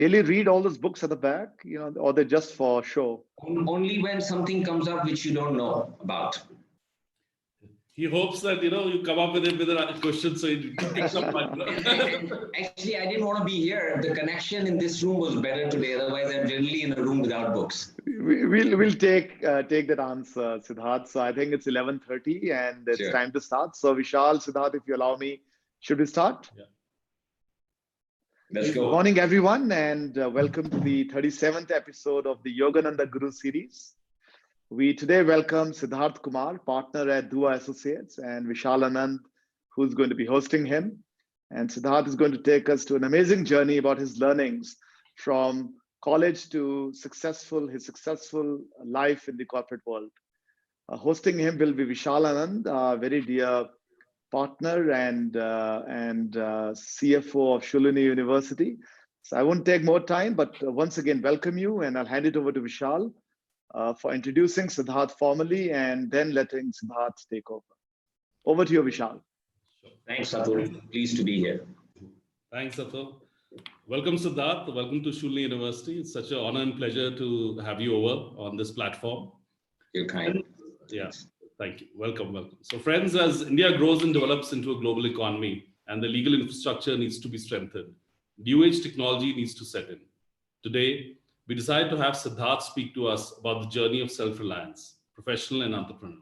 really read all those books at the back, or they're just for show? Only when something comes up which you don't know about. He hopes that, you come up with a question so he picks up one. Actually, I didn't want to be here. The connection in this room was better today. Otherwise, I'm generally in a room without books. We'll take that answer, Siddharth. So I think it's 11:30 and it's time to start. So Vishal, Siddharth, if you allow me, should we start? Yeah. Let's go. Good morning, everyone, and welcome to the 37th episode of the Yogananda Guru series. We today welcome Siddharth Kumar, partner at Dua Associates, and Vishal Anand, who's going to be hosting him. And Siddharth is going to take us to an amazing journey about his learnings from college to his successful life in the corporate world. Hosting him will be Vishal Anand, a very dear partner and CFO of Shoolini University. So I won't take more time, but once again, welcome you, and I'll hand it over to Vishal for introducing Siddharth formally and then letting Siddharth take over. Over to you, Vishal. Thanks, Atul. Pleased to be here. Thanks, Atul. Welcome, Siddharth. Welcome to Shoolini University. It's such an honor and pleasure to have you over on this platform. You're kind. Yes, thank you. Welcome. So friends, as India grows and develops into a global economy and the legal infrastructure needs to be strengthened, new age technology needs to set in. Today, we decided to have Siddharth speak to us about the journey of self-reliance, professional and entrepreneurial.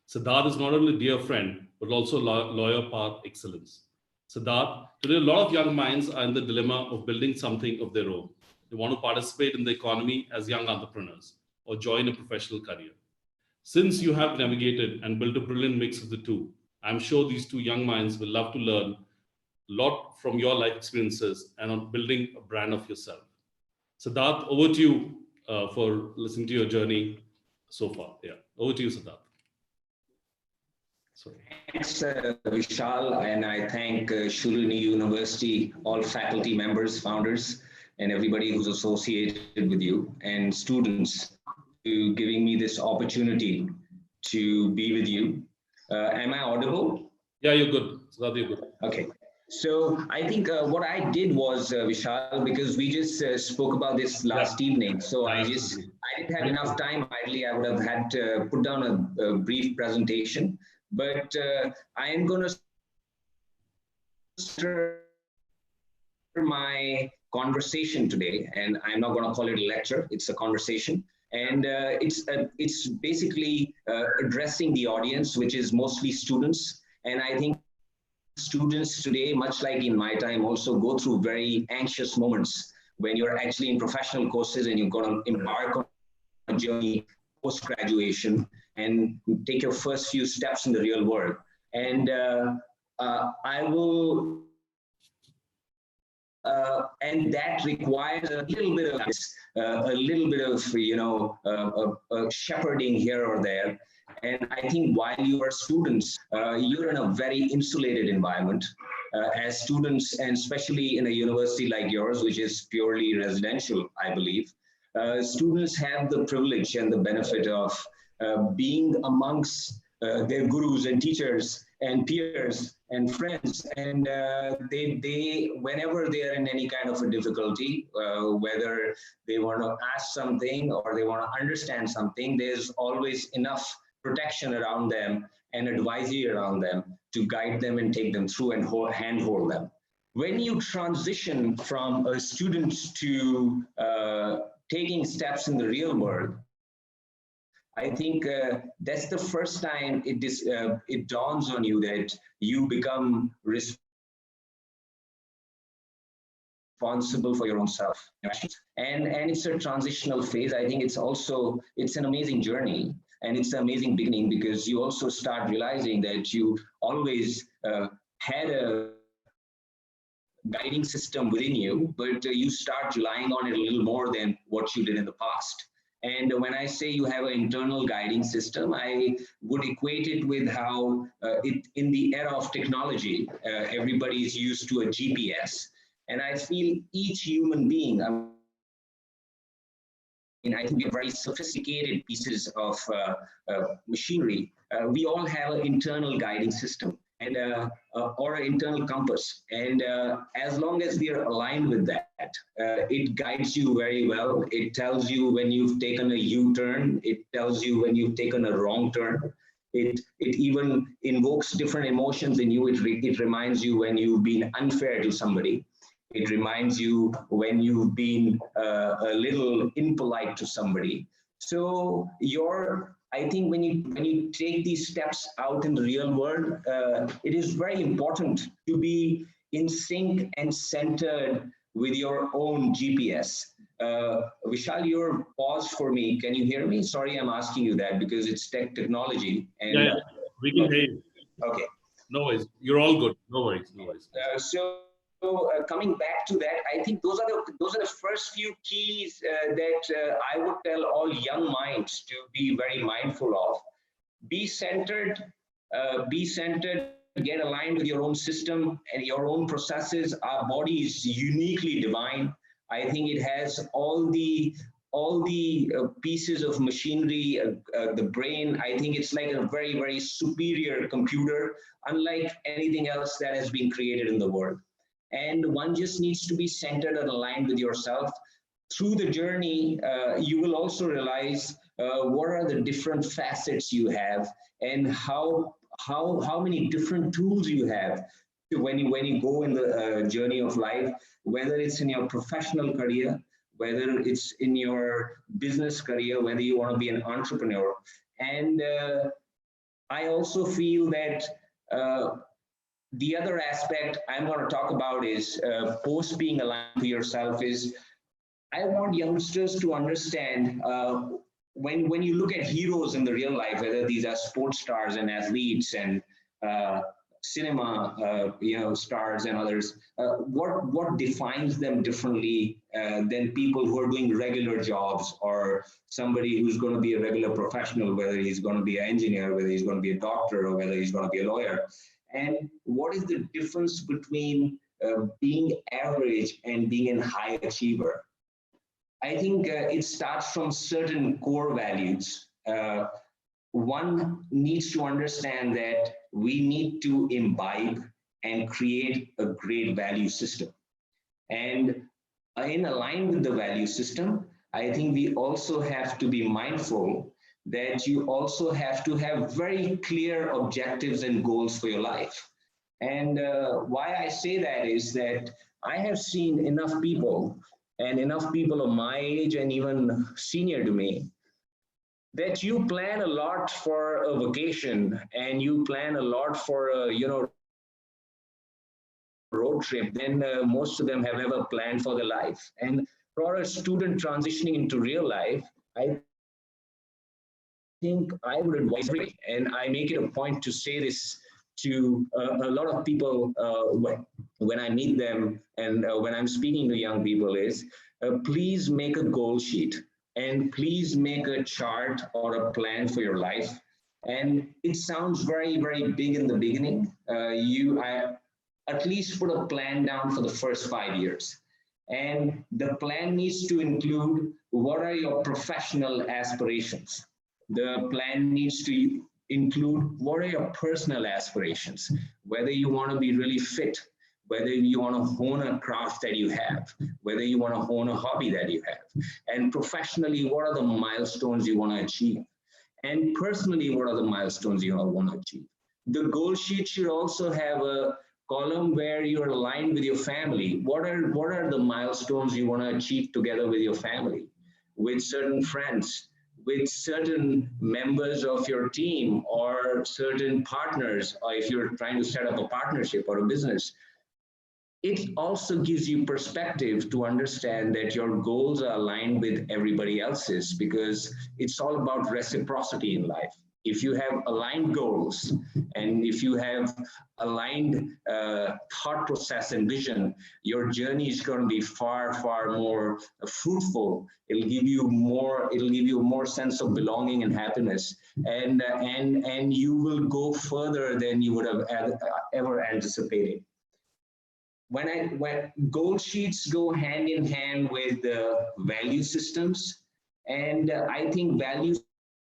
Siddharth is not only a dear friend, but also lawyer par excellence. Siddharth, today a lot of young minds are in the dilemma of building something of their own. They want to participate in the economy as young entrepreneurs or join a professional career. Since you have navigated and built a brilliant mix of the two, I'm sure these two young minds will love to learn a lot from your life experiences and on building a brand of yourself. Siddharth, over to you for listening to your journey so far. Yeah, over to you, Siddharth. Sorry. Thanks, Vishal, and I thank Shoolini University, all faculty members, founders, and everybody who's associated with you, and students, to giving me this opportunity to be with you. Am I audible? Yeah, you're good. Siddharth, you're good. Okay. So I think what I did was, Vishal, because we just spoke about this last evening. So I didn't have enough time. Ideally, I would have had to put down a brief presentation, but I am going to start my conversation today, and I'm not going to call it a lecture. It's a conversation. And it's basically addressing the audience, which is mostly students. And I think students today, much like in my time, also go through very anxious moments when you're actually in professional courses and you're going to embark on a journey post-graduation and take your first few steps in the real world. And I will, and that requires a little bit of shepherding here or there. And I think while you are students, you're in a very insulated environment. As students, and especially in a university like yours, which is purely residential, I believe, students have the privilege and the benefit of being amongst their gurus and teachers and peers and friends. And they whenever they are in any kind of a difficulty, whether they want to ask something or they want to understand something, there's always enough protection around them and advisory around them to guide them and take them through and handhold them. When you transition from a student to taking steps in the real world, I think that's the first time it dawns on you that you become responsible for your own self. And it's a transitional phase. I think it's an amazing journey. And it's an amazing beginning because you also start realizing that you always had a guiding system within you, but you start relying on it a little more than what you did in the past. And when I say you have an internal guiding system, I would equate it with how in the era of technology, everybody is used to a GPS. And I feel each human being, I think we have very sophisticated pieces of machinery. We all have an internal guiding system. and or an internal compass. And as long as we are aligned with that, it guides you very well. It tells you when you've taken a U-turn. It tells you when you've taken a wrong turn. It even invokes different emotions in you. It reminds you when you've been unfair to somebody. It reminds you when you've been a little impolite to somebody. So I think when you take these steps out in the real world, it is very important to be in sync and centered with your own GPS. Vishal, you're paused for me. Can you hear me? Sorry, I'm asking you that because it's technology. And, yeah, we can hear you. Okay. No worries. You're all good. No worries. No worries. So coming back to that, I think those are the first few keys that I would tell all young minds to be very mindful of. Be centered, get aligned with your own system and your own processes. Our body is uniquely divine. I think it has all the pieces of machinery, the brain. I think it's like a very, very superior computer, unlike anything else that has been created in the world. And one just needs to be centered and aligned with yourself. Through the journey, you will also realize what are the different facets you have and how many different tools you have when you go in the journey of life, whether it's in your professional career, whether it's in your business career, whether you want to be an entrepreneur. And I also feel that the other aspect I'm going to talk about is post being aligned to yourself is I want youngsters to understand when you look at heroes in the real life, whether these are sports stars and athletes and cinema stars and others, what defines them differently than people who are doing regular jobs or somebody who's going to be a regular professional, whether he's going to be an engineer, whether he's going to be a doctor, or whether he's going to be a lawyer. And what is the difference between being average and being a high achiever? I think it starts from certain core values. One needs to understand that we need to imbibe and create a great value system. And in line with the value system, I think we also have to be mindful that you also have to have very clear objectives and goals for your life. And why I say that is that I have seen enough people of my age and even senior to me, that you plan a lot for a vacation and you plan a lot for a road trip than most of them have ever planned for their life. And for a student transitioning into real life, I think I would advise, and I make it a point to say this to a lot of people when I meet them and when I'm speaking to young people is, please make a goal sheet and please make a chart or a plan for your life. And it sounds very, very big in the beginning. I at least put a plan down for the first 5 years. And the plan needs to include what are your professional aspirations. The plan needs to include what are your personal aspirations, whether you want to be really fit, whether you want to hone a craft that you have, whether you want to hone a hobby that you have. And professionally, what are the milestones you want to achieve? And personally, what are the milestones you want to achieve? The goal sheet should also have a column where you're aligned with your family. What are the milestones you want to achieve together with your family, with certain friends, with certain members of your team or certain partners, or if you're trying to set up a partnership or a business? It also gives you perspective to understand that your goals are aligned with everybody else's, because it's all about reciprocity in life. If you have aligned goals and if you have aligned thought process and vision, your journey is going to be far, far more fruitful. It'll give you more sense of belonging and happiness, and you will go further than you would have ever anticipated. When goal sheets go hand in hand with value systems, and I think value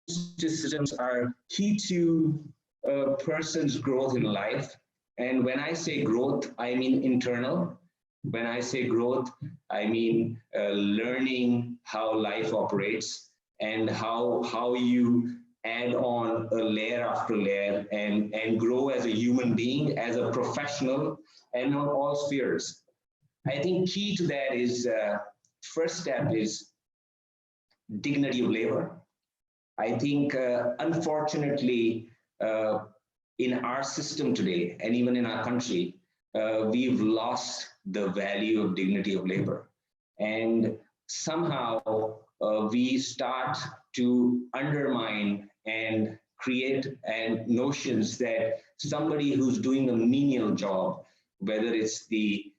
systems are key to a person's growth in life. And when I say growth, I mean internal. When I say growth, I mean learning how life operates and how you add on a layer after layer and grow as a human being, as a professional, and on all spheres. I think key to that is, first step is dignity of labor. I think, unfortunately, in our system today, and even in our country, we've lost the value of dignity of labor. And somehow we start to undermine and create notions that somebody who's doing a menial job, whether it's the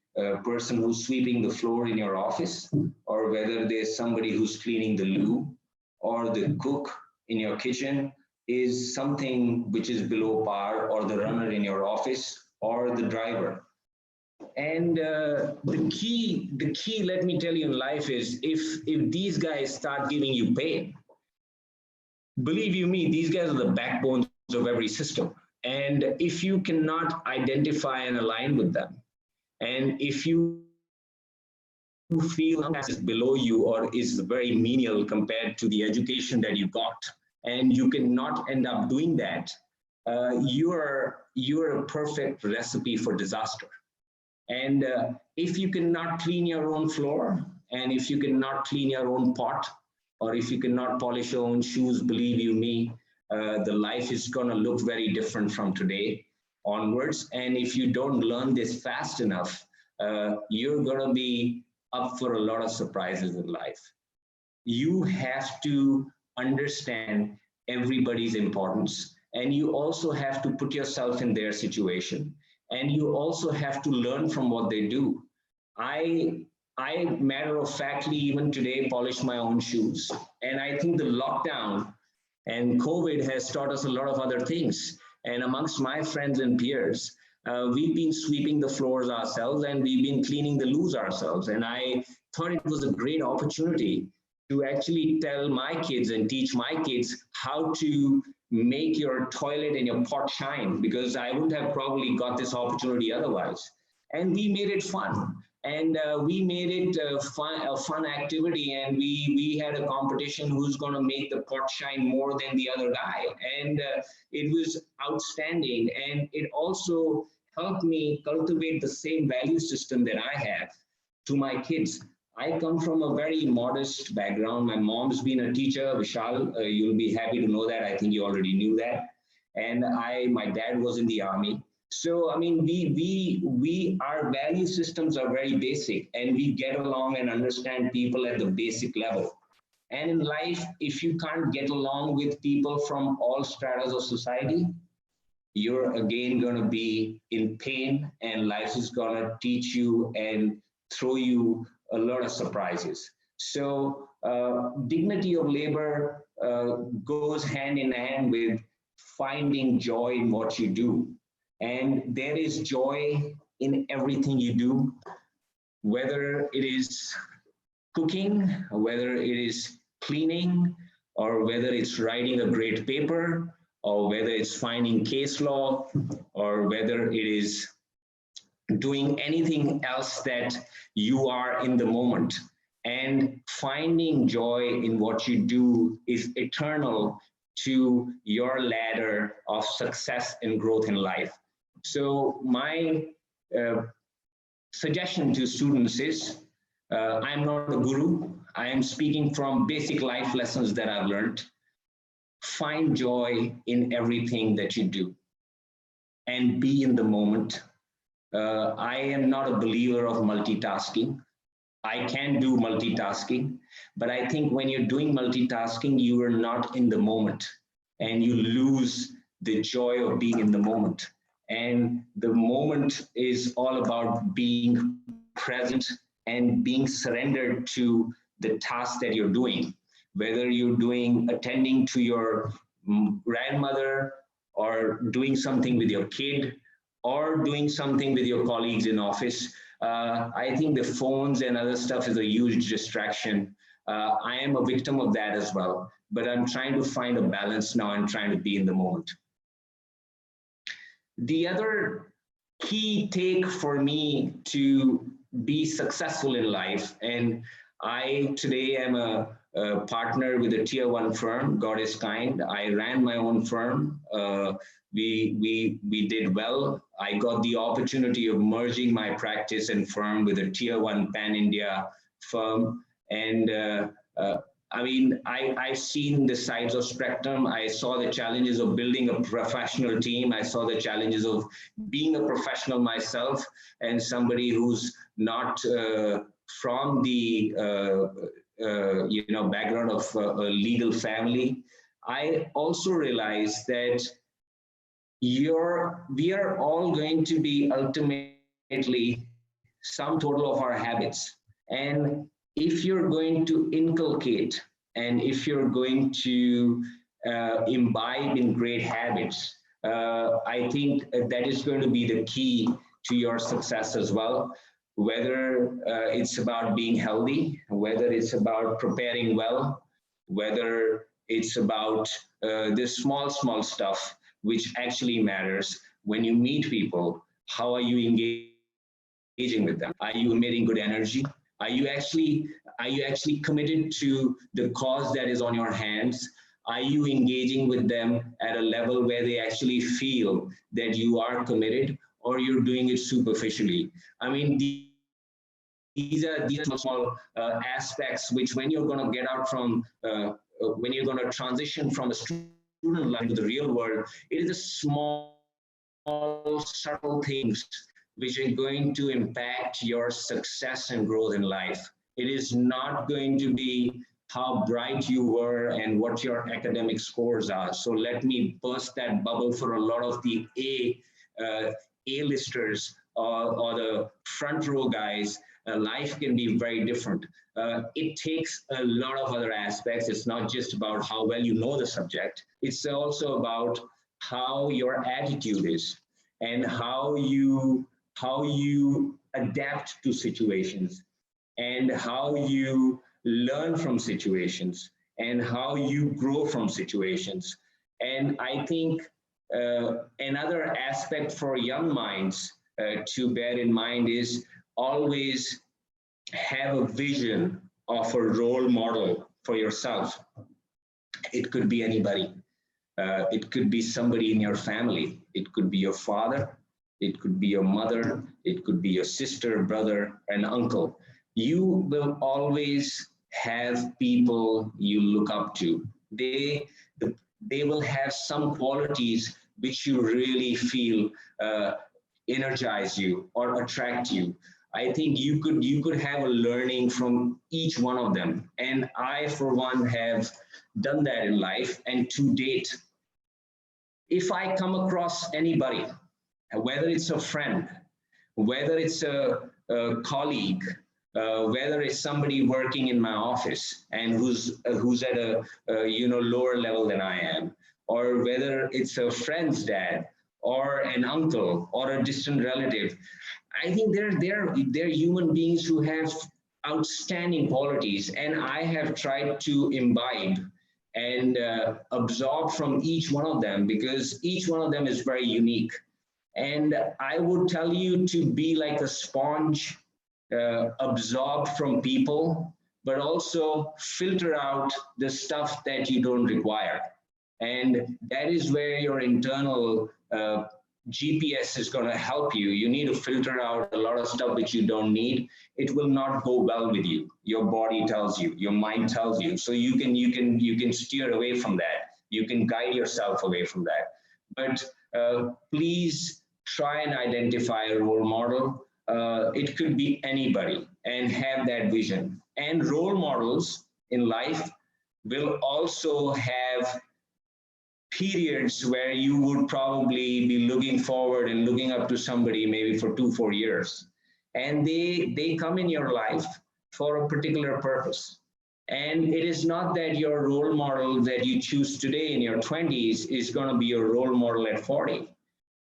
person who's sweeping the floor in your office, or whether there's somebody who's cleaning the loo, or the cook in your kitchen, is something which is below par, or the runner in your office, or the driver. And the key, let me tell you, in life is, if these guys start giving you pain, believe you me, these guys are the backbones of every system. And if you cannot identify and align with them, and if you feel is below you or is very menial compared to the education that you got, and you cannot end up doing that, you're a perfect recipe for disaster. And if you cannot clean your own floor, and if you cannot clean your own pot, or if you cannot polish your own shoes, believe you me, the life is going to look very different from today onwards. And if you don't learn this fast enough, you're going to be up for a lot of surprises in life. You have to understand everybody's importance, and you also have to put yourself in their situation, and you also have to learn from what they do. I matter of factly, even today, polish my own shoes. And I think the lockdown and COVID has taught us a lot of other things. And amongst my friends and peers, we've been sweeping the floors ourselves, and we've been cleaning the loos ourselves. And I thought it was a great opportunity to actually tell my kids and teach my kids how to make your toilet and your pot shine, because I wouldn't have probably got this opportunity otherwise. And we made it fun. And we made it a fun activity, and we had a competition who's going to make the pot shine more than the other guy. And it was outstanding. And it also helped me cultivate the same value system that I have to my kids. I come from a very modest background. My mom's been a teacher, Vishal. You'll be happy to know that. I think you already knew that. And my dad was in the army. So, I mean, our value systems are very basic, and we get along and understand people at the basic level. And in life, if you can't get along with people from all stratas of society, you're again going to be in pain, and life is going to teach you and throw you a lot of surprises. So dignity of labor goes hand in hand with finding joy in what you do. And there is joy in everything you do, whether it is cooking, whether it is cleaning, or whether it's writing a great paper, or whether it's finding case law, or whether it is doing anything else that you are in the moment. And finding joy in what you do is eternal to your ladder of success and growth in life. So my suggestion to students is, I'm not a guru. I am speaking from basic life lessons that I've learned. Find joy in everything that you do and be in the moment. I am not a believer of multitasking. I can do multitasking, but I think when you're doing multitasking, you are not in the moment, and you lose the joy of being in the moment. And the moment is all about being present and being surrendered to the task that you're doing, whether you're attending to your grandmother, or doing something with your kid, or doing something with your colleagues in office. I think the phones and other stuff is a huge distraction. I am a victim of that as well, but I'm trying to find a balance now and trying to be in the moment. The other key take for me to be successful in life. And I today am a partner with a tier 1 firm. God is kind. I ran my own firm. We did well. I got the opportunity of merging my practice and firm with a tier 1 pan-India firm. And I mean, I've seen the sides of spectrum. I saw the challenges of building a professional team. I saw the challenges of being a professional myself and somebody who's not from the background of a legal family. I also realized that we are all going to be ultimately sum total of our habits. And if you're going to inculcate and if you're going to imbibe in great habits, I think that is going to be the key to your success as well. Whether it's about being healthy, whether it's about preparing well, whether it's about this small stuff, which actually matters. When you meet people, how are you engaging with them? Are you emitting good energy? Are you actually committed to the cause that is on your hands? Are you engaging with them at a level where they actually feel that you are committed, or you're doing it superficially? I mean, these are small aspects which, when you're going to get out from, when you're going to transition from a student life to the real world, it is the small, subtle things which are going to impact your success and growth in life. It is not going to be how bright you were and what your academic scores are. So let me burst that bubble for a lot of the A-listers or the front row guys. Life can be very different. It takes a lot of other aspects. It's not just about how well you know the subject. It's also about how your attitude is and how you adapt to situations and how you learn from situations and how you grow from situations. And I think another aspect for young minds to bear in mind is always have a vision of a role model for yourself. It could be anybody. It could be somebody in your family. It could be your father. It could be your mother. It could be your sister, brother, and uncle. You will always have people you look up to. They will have some qualities which you really feel energize you or attract you. I think you could have a learning from each one of them. And I, for one, have done that in life. And to date, if I come across anybody, whether it's a friend, whether it's a colleague, whether it's somebody working in my office and who's at a lower level than I am, or whether it's a friend's dad or an uncle or a distant relative, I think they're human beings who have outstanding qualities, and I have tried to imbibe and absorb from each one of them, because each one of them is very unique. And I would tell you to be like a sponge, absorb from people, but also filter out the stuff that you don't require. And that is where your internal GPS is going to help you. You need to filter out a lot of stuff which you don't need. It will not go well with you. Your body tells you, your mind tells you. So you can steer away from that. You can guide yourself away from that. But please try and identify a role model. It could be anybody, and have that vision. And role models in life will also have periods where you would probably be looking forward and looking up to somebody maybe for 2-4 years. And they come in your life for a particular purpose. And it is not that your role model that you choose today in your 20s is going to be your role model at 40.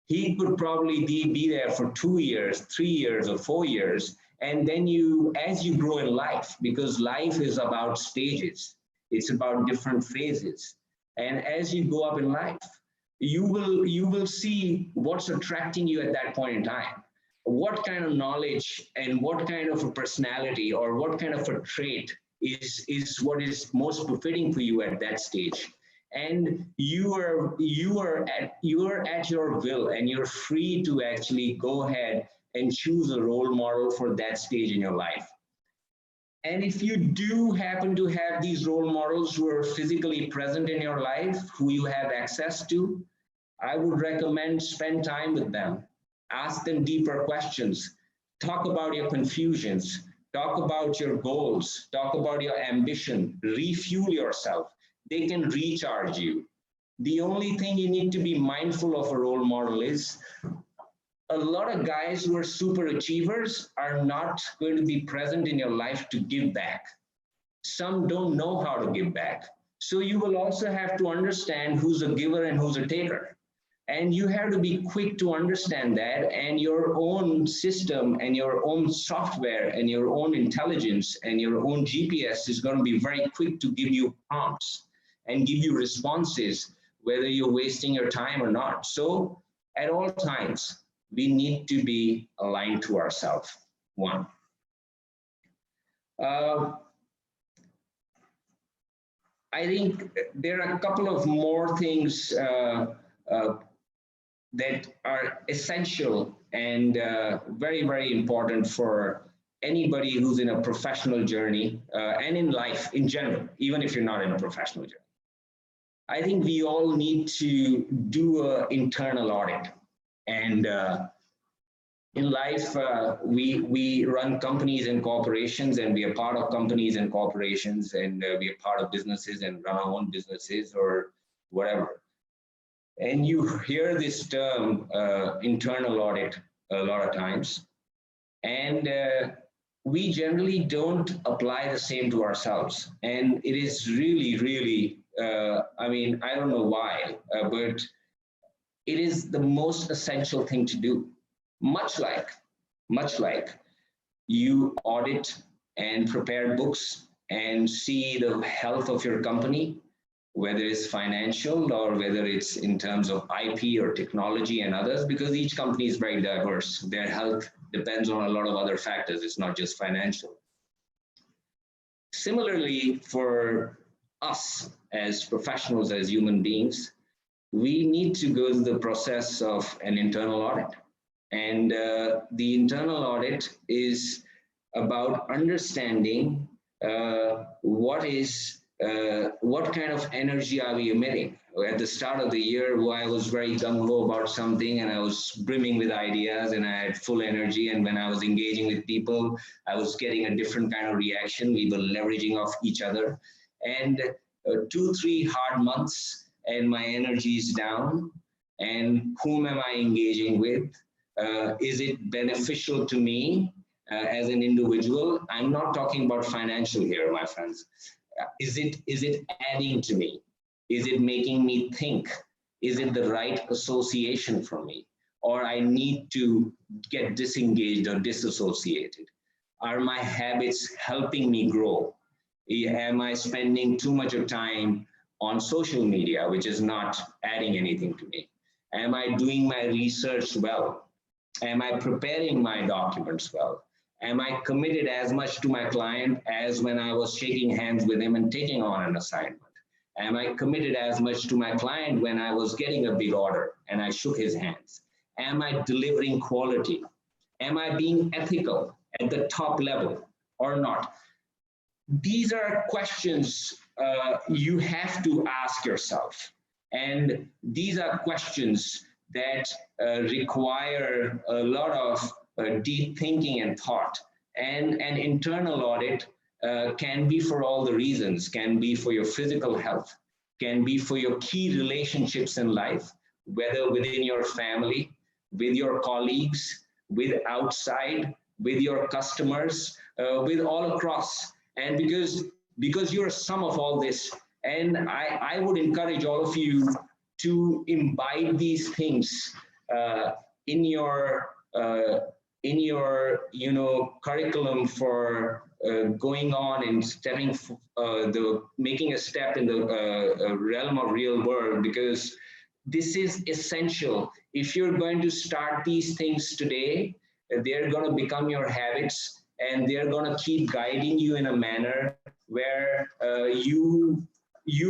He could probably be there for 2 years, 3 years, or 4 years. And then as you grow in life, because life is about stages, it's about different phases. And as you go up in life, you will see what's attracting you at that point in time. What kind of knowledge and what kind of a personality or what kind of a trait is what is most befitting for you at that stage. And you are at your will, and you're free to actually go ahead and choose a role model for that stage in your life. And if you do happen to have these role models who are physically present in your life, who you have access to, I would recommend spend time with them. Ask them deeper questions. Talk about your confusions. Talk about your goals. Talk about your ambition. Refuel yourself. They can recharge you. The only thing you need to be mindful of a role model is a lot of guys who are super achievers are not going to be present in your life to give back. Some don't know how to give back. So you will also have to understand who's a giver and who's a taker. And you have to be quick to understand that, and your own system and your own software and your own intelligence and your own GPS is going to be very quick to give you prompts and give you responses, whether you're wasting your time or not. So at all times, we need to be aligned to ourselves. One. I think there are a couple of more things that are essential and very, very important for anybody who's in a professional journey and in life in general, even if you're not in a professional journey. I think we all need to do an internal audit. And in life, we run companies and corporations, and we are part of companies and corporations, and we are part of businesses and run our own businesses or whatever. And you hear this term, internal audit, a lot of times. And we generally don't apply the same to ourselves. And it is really, really, I mean, I don't know why, but it is the most essential thing to do. Much like you audit and prepare books and see the health of your company, whether it's financial or whether it's in terms of IP or technology and others, because each company is very diverse. Their health depends on a lot of other factors. It's not just financial. Similarly, for us as professionals, as human beings, we need to go through the process of an internal audit. And the internal audit is about understanding what kind of energy are we emitting. At the start of the year, I was very gung-ho about something, and I was brimming with ideas, and I had full energy. And when I was engaging with people, I was getting a different kind of reaction. We were leveraging off each other. And 2-3 hard months, and my energy is down. And whom am I engaging with? Is it beneficial to me as an individual? I'm not talking about financial here, my friends. Is it adding to me? Is it making me think? Is it the right association for me? Or I need to get disengaged or disassociated? Are my habits helping me grow? Am I spending too much of time on social media, which is not adding anything to me? Am I doing my research well? Am I preparing my documents well? Am I committed as much to my client as when I was shaking hands with him and taking on an assignment? Am I committed as much to my client when I was getting a big order and I shook his hands? Am I delivering quality? Am I being ethical at the top level or not? These are questions you have to ask yourself. And these are questions that require a lot of deep thinking and thought. And an internal audit can be for all the reasons, can be for your physical health, can be for your key relationships in life, whether within your family, with your colleagues, with outside, with your customers, with all across. And because you're a sum of all this, and I would encourage all of you to imbibe these things in your curriculum for going on and making a step in the realm of real world, because this is essential. If you're going to start these things today, they're going to become your habits, and they're going to keep guiding you in a manner where you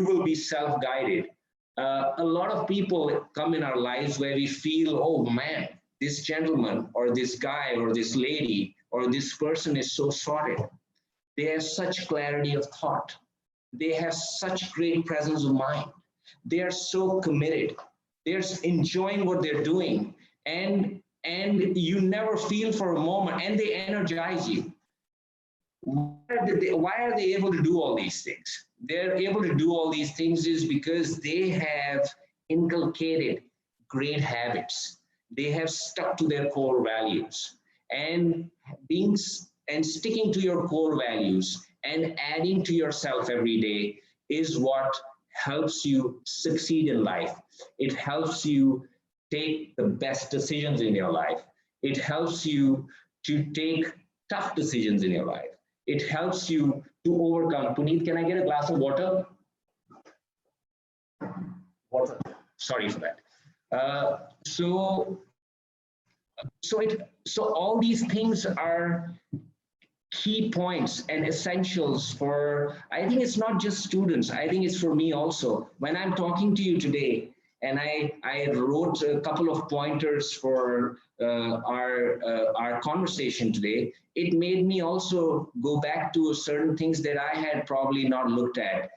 will be self-guided. A lot of people come in our lives where we feel, oh man, this gentleman or this guy or this lady or this person is so sorted. They have such clarity of thought. They have such great presence of mind. They are so committed. They're enjoying what they're doing. And you never feel for a moment, and they energize you. Why are they able to do all these things? They're able to do all these things is because they have inculcated great habits. They have stuck to their core values, and sticking to your core values and adding to yourself every day is what helps you succeed in life. It helps you take the best decisions in your life. It helps you to take tough decisions in your life. It helps you to overcome. Puneet, can I get a glass of water? Water. Sorry for that. So all these things are key points and essentials for, I think it's not just students, I think it's for me also. When I'm talking to you today, and I wrote a couple of pointers for our conversation today, it made me also go back to certain things that I had probably not looked at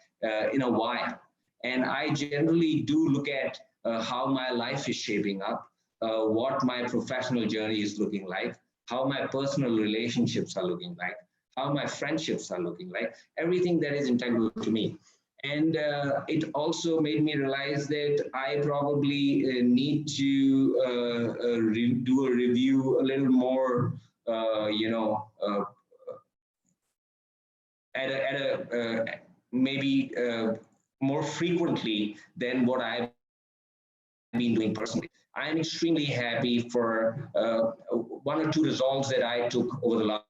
in a while. And I generally do look at how my life is shaping up, what my professional journey is looking like, how my personal relationships are looking like, how my friendships are looking like, everything that is integral to me. And it also made me realize that I probably need to do a review a little more, maybe more frequently than what I've been doing personally. I'm extremely happy for one or two results that I took over the last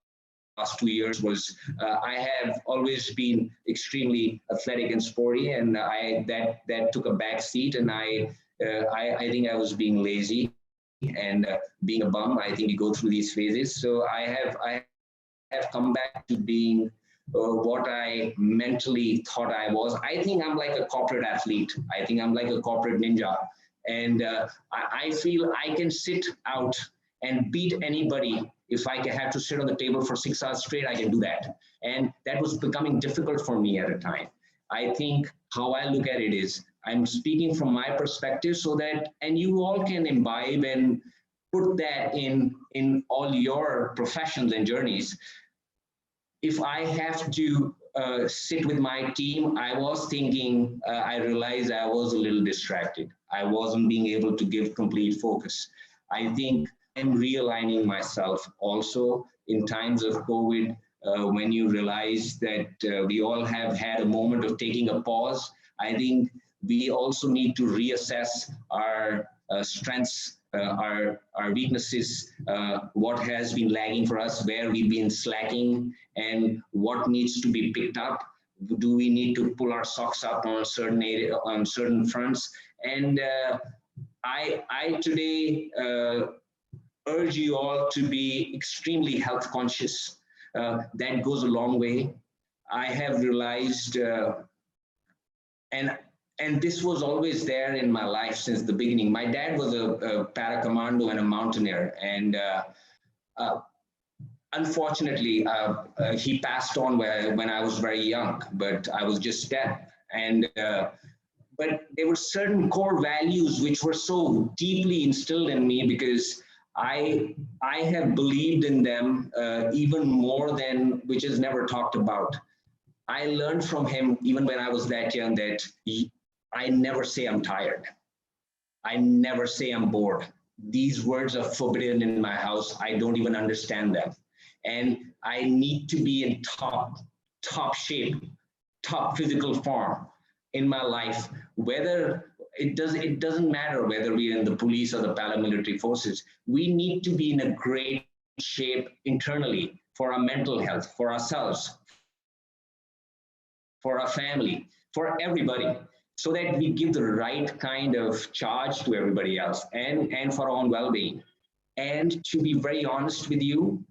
2 years was I have always been extremely athletic and sporty, and that took a back seat, and I think I was being lazy and being a bum. I think you go through these phases. So I have come back to being what I mentally thought I was. I think I'm like a corporate athlete. I think I'm like a corporate ninja. And I feel I can sit out and beat anybody. If I have to sit on the table for 6 hours straight, I can do that. And that was becoming difficult for me at a time. I think how I look at it is I'm speaking from my perspective so that, and you all can imbibe and put that in all your professions and journeys. If I have to sit with my team, I was thinking, I realized I was a little distracted. I wasn't being able to give complete focus. I think I'm realigning myself also in times of COVID, when you realize that we all have had a moment of taking a pause. I think we also need to reassess our strengths, our weaknesses, what has been lagging for us, where we've been slacking, and what needs to be picked up. Do we need to pull our socks up on certain area, on certain fronts? And I today urge you all to be extremely health conscious. That goes a long way. I have realized, and this was always there in my life since the beginning. My dad was a paracommando and a mountaineer, and unfortunately, he passed on when I was very young, but I was just 10. And but there were certain core values which were so deeply instilled in me because I have believed in them even more than, which is never talked about. I learned from him even when I was that young that I never say I'm tired. I never say I'm bored. These words are forbidden in my house. I don't even understand them. And I need to be in top shape, top physical form in my life, whether it doesn't matter whether we're in the police or the paramilitary forces. We need to be in a great shape internally for our mental health, for ourselves, for our family, for everybody. so that we give the right kind of charge to everybody else and for our own well-being. And to be very honest with you,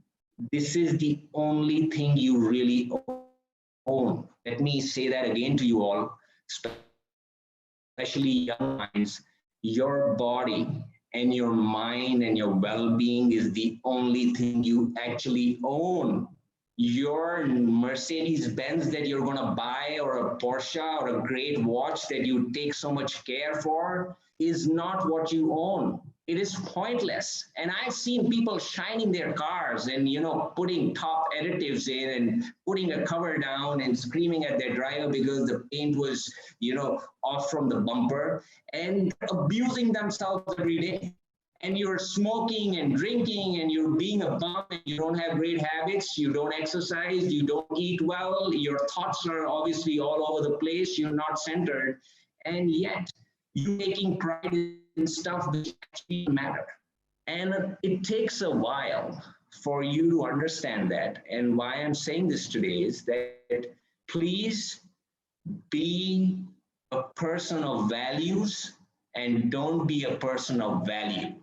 this is the only thing you really own. Let me say that again to you all, especially young minds. Your body and your mind and your well-being is the only thing you actually own. Your Mercedes-Benz that you're going to buy, or a Porsche or a great watch that you take so much care for, is not what you own. It is pointless. And I've seen people shining their cars and, you know, putting top additives in and putting a cover down and screaming at their driver because the paint was, you know, off from the bumper, and abusing themselves every day. And you're smoking and drinking and you're being a bum and you don't have great habits, you don't exercise, you don't eat well, your thoughts are obviously all over the place, you're not centered, and yet you're taking pride in stuff that actually matter. And it takes a while for you to understand that. And why I'm saying this today is that please be a person of values and don't be a person of value.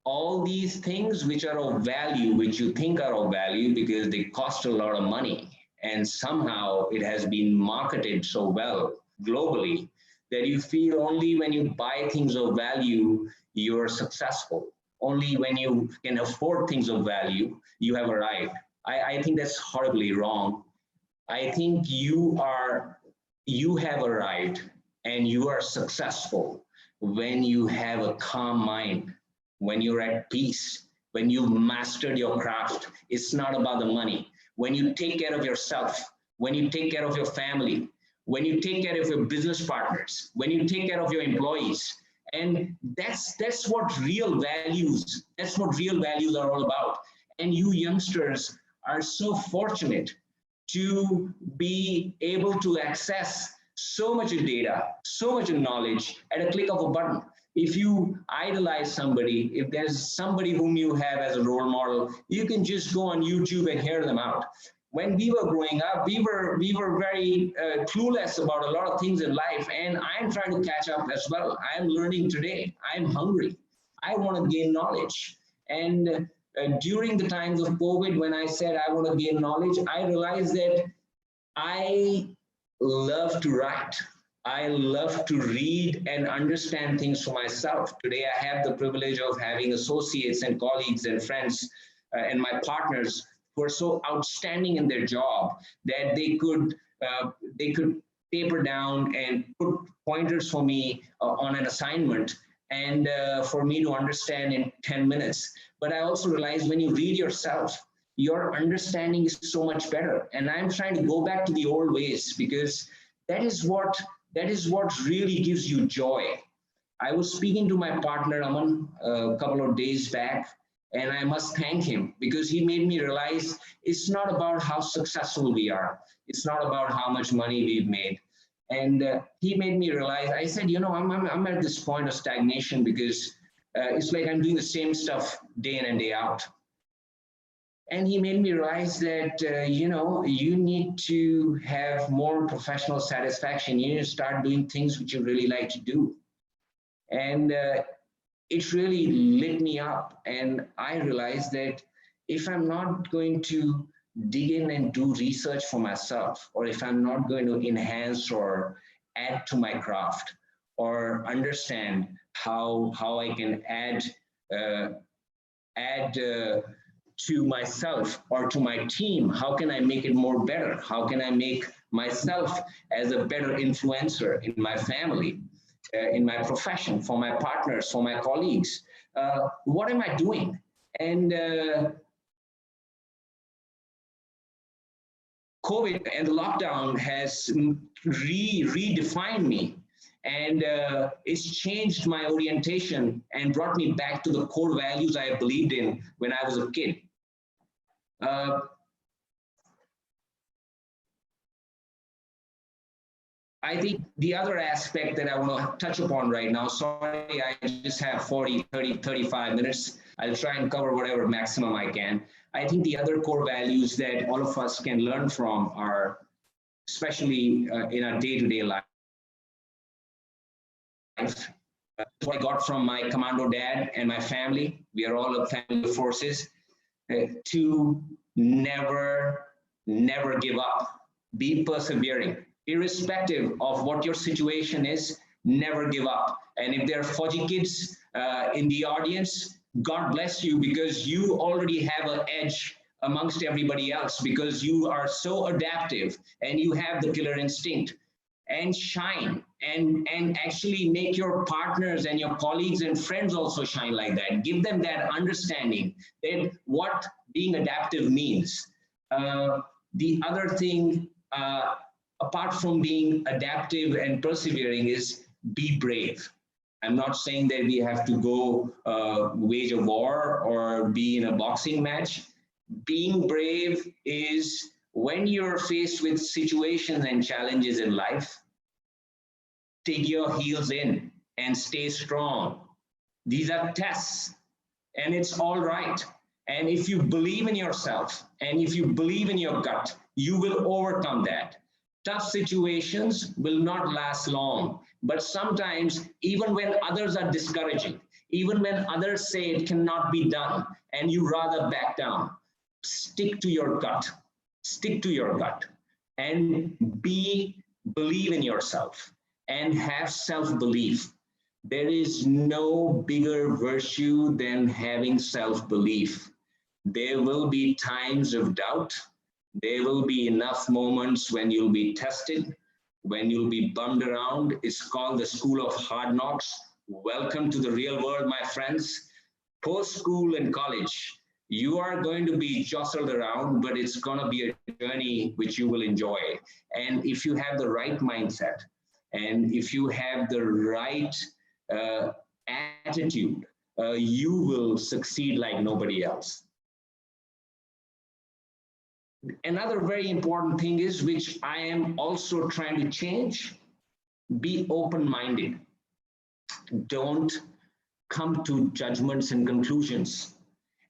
All these things which are of value, which you think are of value because they cost a lot of money, and somehow it has been marketed so well globally that you feel only when you buy things of value, you're successful. Only when you can afford things of value, you have arrived. I think that's horribly wrong. I think you have arrived and you are successful when you have a calm mind, when you're at peace, when you've mastered your craft. It's not about the money. When you take care of yourself, when you take care of your family, when you take care of your business partners, when you take care of your employees. And that's what real values are all about. And you youngsters are so fortunate to be able to access so much data, so much knowledge at a click of a button. If you idolize somebody, if there's somebody whom you have as a role model, you can just go on YouTube and hear them out. When we were growing up, we were very clueless about a lot of things in life, and I'm trying to catch up as well. I'm learning today. I'm hungry. I want to gain knowledge. And during the times of COVID, when I said I want to gain knowledge, I realized that I love to write. I love to read and understand things for myself. Today, I have the privilege of having associates and colleagues and friends and my partners who are so outstanding in their job that they could taper down and put pointers for me on an assignment and for me to understand in 10 minutes. But I also realized when you read yourself, your understanding is so much better. And I'm trying to go back to the old ways because that is what really gives you joy. I was speaking to my partner, Aman, a couple of days back, and I must thank him because he made me realize it's not about how successful we are. It's not about how much money we've made. And he made me realize, I said, you know, I'm at this point of stagnation because it's like I'm doing the same stuff day in and day out. And he made me realize that, you know, you need to have more professional satisfaction. You need to start doing things which you really like to do. And it really lit me up. And I realized that if I'm not going to dig in and do research for myself, or if I'm not going to enhance or add to my craft, or understand how I can add to myself or to my team, how can I make it more better? How can I make myself as a better influencer in my family, in my profession, for my partners, for my colleagues? What am I doing? And COVID and the lockdown has redefined me, and it's changed my orientation and brought me back to the core values I believed in when I was a kid. I think the other aspect that I want to touch upon right now, sorry, I just have 40, 30, 35 minutes. I'll try and cover whatever maximum I can. I think the other core values that all of us can learn from are, especially in our day-to-day life, what I got from my commando dad and my family. We are all a family of forces. To never give up. Be persevering. Irrespective of what your situation is, never give up. And if there are Fauji kids in the audience, God bless you, because you already have an edge amongst everybody else, because you are so adaptive and you have the killer instinct. And shine and actually make your partners and your colleagues and friends also shine like that. Give them that understanding that what being adaptive means. The other thing, apart from being adaptive and persevering, is be brave. I'm not saying that we have to go wage a war or be in a boxing match. Being brave is when you're faced with situations and challenges in life, dig your heels in and stay strong. These are tests, and it's all right. And if you believe in yourself and if you believe in your gut, you will overcome that. Tough situations will not last long, but sometimes even when others are discouraging, even when others say it cannot be done and you rather back down, stick to your gut. Stick to your gut and believe in yourself and have self-belief. There is no bigger virtue than having self-belief. There will be times of doubt. There will be enough moments when you'll be tested, when you'll be bummed around. It's called the school of hard knocks. Welcome to the real world, my friends. Post-school and college, you are going to be jostled around, but it's going to be a journey which you will enjoy. And if you have the right mindset, and if you have the right attitude, you will succeed like nobody else. Another very important thing is, which I am also trying to change, be open-minded. Don't come to judgments and conclusions.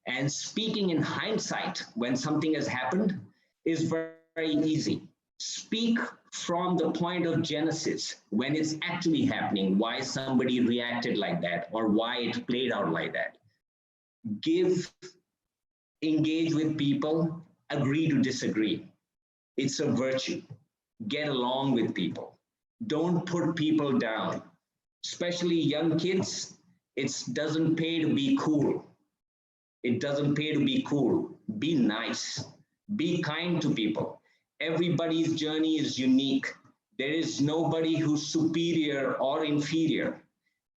And speaking in hindsight when something has happened is very, very easy. Speak from the point of genesis, when it's actually happening, why somebody reacted like that or why it played out like that. Engage with people, agree to disagree. It's a virtue. Get along with people. Don't put people down. Especially young kids, it doesn't pay to be cool. It doesn't pay to be cool. Be nice. Be kind to people. Everybody's journey is unique. There is nobody who's superior or inferior.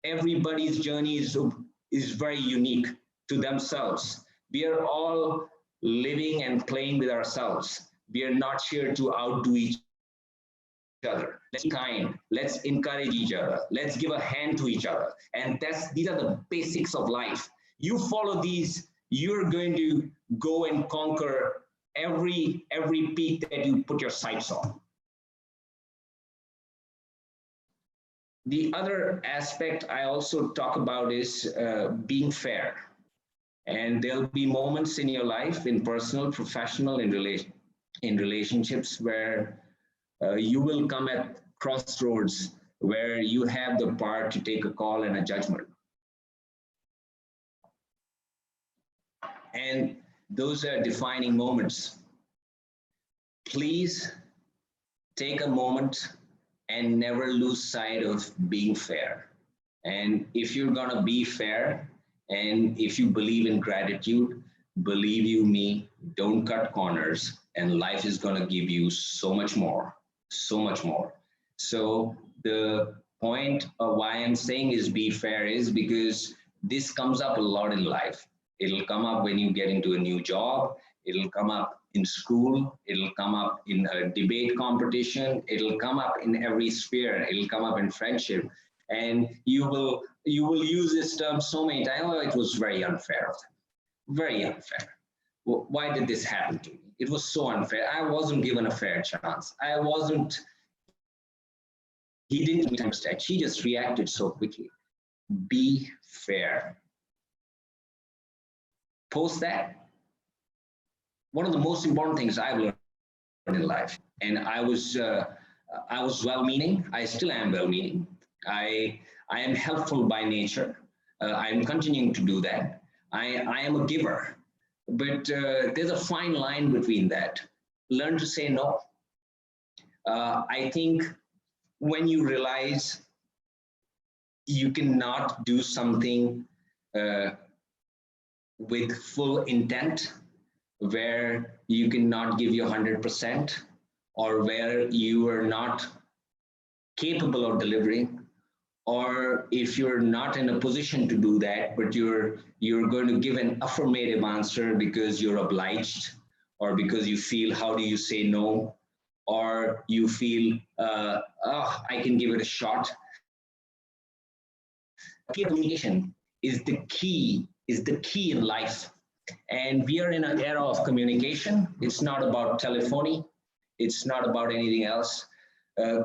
Everybody's journey is very unique to themselves. We are all living and playing with ourselves. We are not here to outdo each other. Let's be kind. Let's encourage each other. Let's give a hand to each other. And these are the basics of life. You follow these, you're going to go and conquer every peak that you put your sights on. The other aspect I also talk about is being fair. And there'll be moments in your life, in personal, professional, in relationships, where you will come at crossroads where you have the power to take a call and a judgment. And those are defining moments. Please take a moment and never lose sight of being fair. And if you're gonna be fair, and if you believe in gratitude, believe you me, don't cut corners, and life is gonna give you so much more, so much more. So the point of why I'm saying is be fair is because this comes up a lot in life. It'll come up when you get into a new job. It'll come up in school. It'll come up in a debate competition. It'll come up in every sphere. It'll come up in friendship. And you will use this term so many times. Oh, it was very unfair of them. Very unfair. Well, why did this happen to me? It was so unfair. I wasn't given a fair chance. He didn't make a mistake. He just reacted so quickly. Be fair. Post that. One of the most important things I've learned in life, and I was well-meaning. I still am well-meaning. I I am helpful by nature. I am continuing to do that. I am a giver, but there's a fine line between that. Learn to say no. I think when you realize you cannot do something with full intent, where you cannot give your 100%, or where you are not capable of delivering, or if you're not in a position to do that, but you're going to give an affirmative answer because you're obliged, or because you feel, how do you say no, or you feel, oh, I can give it a shot. Clear communication is the key in life. And we are in an era of communication. It's not about telephony. It's not about anything else.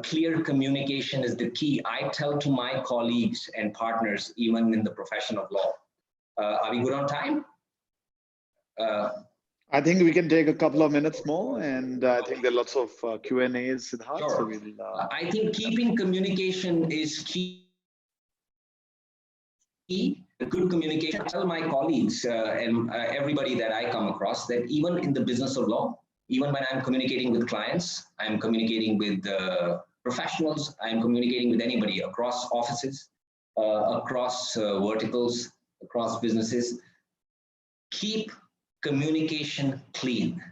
Clear communication is the key. I tell to my colleagues and partners, even in the profession of law. Are we good on time? I think we can take a couple of minutes more, and I think there are lots of Q&As, Siddharth. Sure. So we'll, I think keeping communication is key. Good communication. I tell my colleagues and everybody that I come across that even in the business of law, even when I'm communicating with clients, I'm communicating with professionals, I'm communicating with anybody across offices, across verticals, across businesses. Keep communication clean.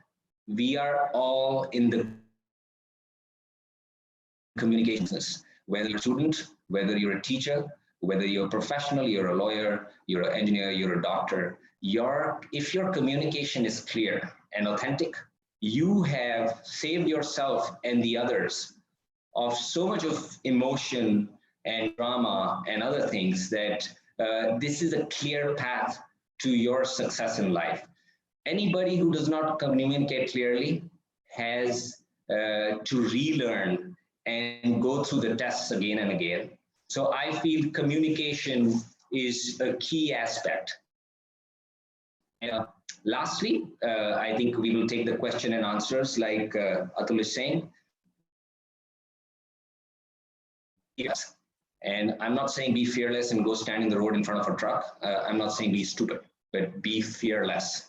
We are all in the communication business, whether you're a student, whether you're a teacher, whether you're a professional, you're a lawyer, you're an engineer, you're a doctor. If your communication is clear and authentic, you have saved yourself and the others of so much of emotion and drama and other things that this is a clear path to your success in life. Anybody who does not communicate clearly has to relearn and go through the tests again and again. So I feel communication is a key aspect. Lastly, I think we will take the question and answers like Atul is saying. Yes. And I'm not saying be fearless and go stand in the road in front of a truck. I'm not saying be stupid, but be fearless.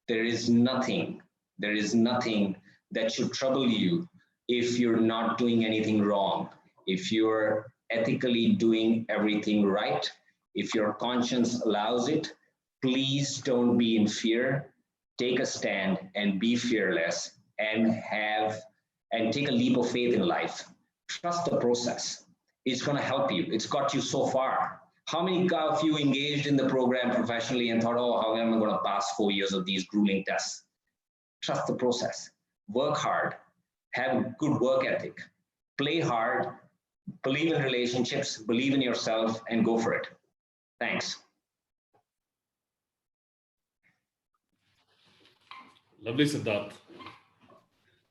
There is nothing that should trouble you if you're not doing anything wrong, if you're ethically doing everything right, if your conscience allows it. Please don't be in fear. Take a stand and be fearless and take a leap of faith in life. Trust the process. It's going to help you. It's got you so far. How many of you engaged in the program professionally and thought, oh, how am I going to pass 4 years of these grueling tests? Trust the process. Work hard. Have a good work ethic. Play hard. Believe in relationships. Believe in yourself and go for it. Thanks. Lovely, Siddharth.